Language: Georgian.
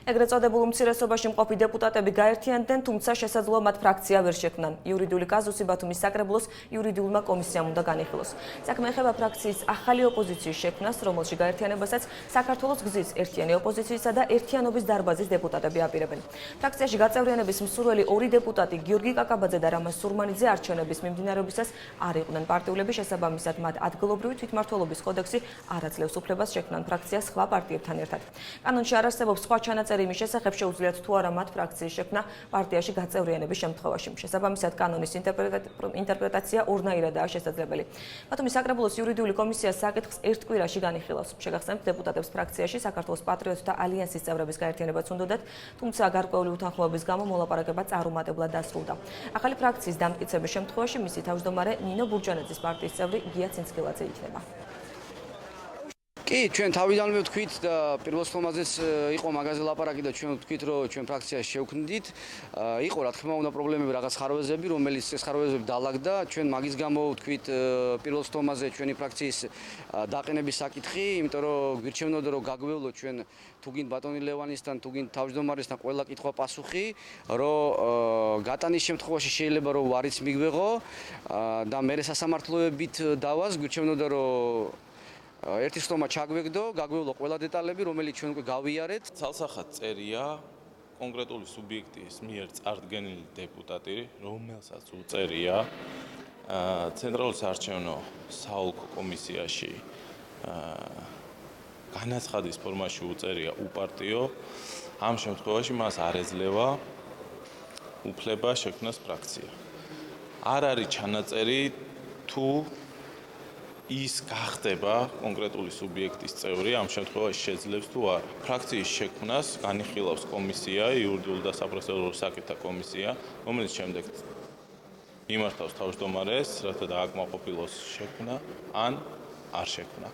ეგრეთ წოდებულ უმცირესობაში მყოფი დეპუტატები გაერთიანდნენ, თუმცა შესაძლოა მათ ფრაქცია ვერ შექმნან. იურიდიული კაზუსი ბათუმის საკრებულოს იურიდიულმა კომისიამ უნდა განიხილოს. საქმე ეხება ფრაქციის ახალი ოპოზიციის შექმნას, რომელში გაერთიანებასაც საქართველოს გზის ერთიანი ოპოზიციისა და ერთიანობის დარბაზის დეპუტატები აპირებენ. ფრაქციაში გაწევრიანების მსურველი ორი დეპუტატი გიორგი კაკაბაძე და რამაზ სურმანიძე არჩევნების მიმდინარეობისას არ იყვნენ. პარტიულები შესაბამისად მათ ადგილობრივი თვითმმართველობის კოდექსი არ აძლევს უფლებას შექმნან ფრაქციას სხვა პარტიებთან ერთად. კანონში არ არსებობს სხვა ჩანაწერი იმის შესახებ, შეუძლიათ თუ არა მათ ფრაქციის შექმნა პარტიაში გაწევრიანების შემთხვევაში. შესაბამისად კანონის ინტერპრეტაცია ორნაირადაა შესაძლებელი. ბათუმის საკრებულოს იურიდიული კომისია საკითხს ერთ კვირაში განიხილავს. შეგახსენებთ, დეპუტატებს ფრაქციაში საქართველოს პატრიოტთა ალიანსის წევრების გაერთიანებაც უნდათ, თუმცა გარკვეული უთანხმოების გამო მოლაპარაკება წარუმატებლად დასრულდა. ახალი ფრაქციის დამტკიცების შემთხვევაში მისი თავმჯდომარე ნინო ბურჯანაძის პარტიის წევრი გია ცინცკილაძე იქნება. კი, ჩვენ თავიდანვე ვთქვით და პირველ სტომაზეც იყო მაგაზე ლაპარაკი და ჩვენ ვთქვით, რომ ჩვენ ფრაქციაში შევქმნით. იყო რა თქმა უნდა პრობლემები, რაღაც ხარვეზები, რომელიც ეს ხარვეზები დაალაგდა. ჩვენ მაგის გამო ვთქვით პირველ სტომაზე ჩვენი ფრაქციის დაყენების საკითხი, იმიტომ რომ გვირჩევნოდა რომ გაგვევლო ჩვენ თუ გინდ ბატონი ლევანისთან, თუ გინდ თავმჯდომარესთან ყველა კითხვა პასუხი, რომ გატანის შემთხვევაში შეიძლება რომ ვარიც მიგვეღო და მე სასამართლოებით დავას გვირჩევნოდა რომ ერთი სტომა ჩაგვეგდო, გაგვევლო ყველა დეტალები, რომელიც ჩვენ უკვე გავიარეთ. ცალსახად წერია კონკრეტული სუბიექტის მიერ წარდგენილი დეპუტატი, რომელსაც უწერია ცენტრალურ საარჩევნო საოლქო კომისიაში განაცხადის ფორმაში უწერია უპარტიო. ამ შემთხვევაში მას არ ეძლევა უფლება შექმნას ფრაქცია. არ არის ჩანაწერი თუ ის გახდება კონკრეტული სუბიექტის წევრი, ამ შემთხვევაში შეძლებს თუ არა. ფრაქციის შექმნას განიხილავს კომისია, იურიდიული და საპროცედურო საკითხთა კომისია, რომელიც შემდეგ იმართავს თავმჯდომარეს, რათა დააკმაყოფილოს შექმნა ან არ შექმნა.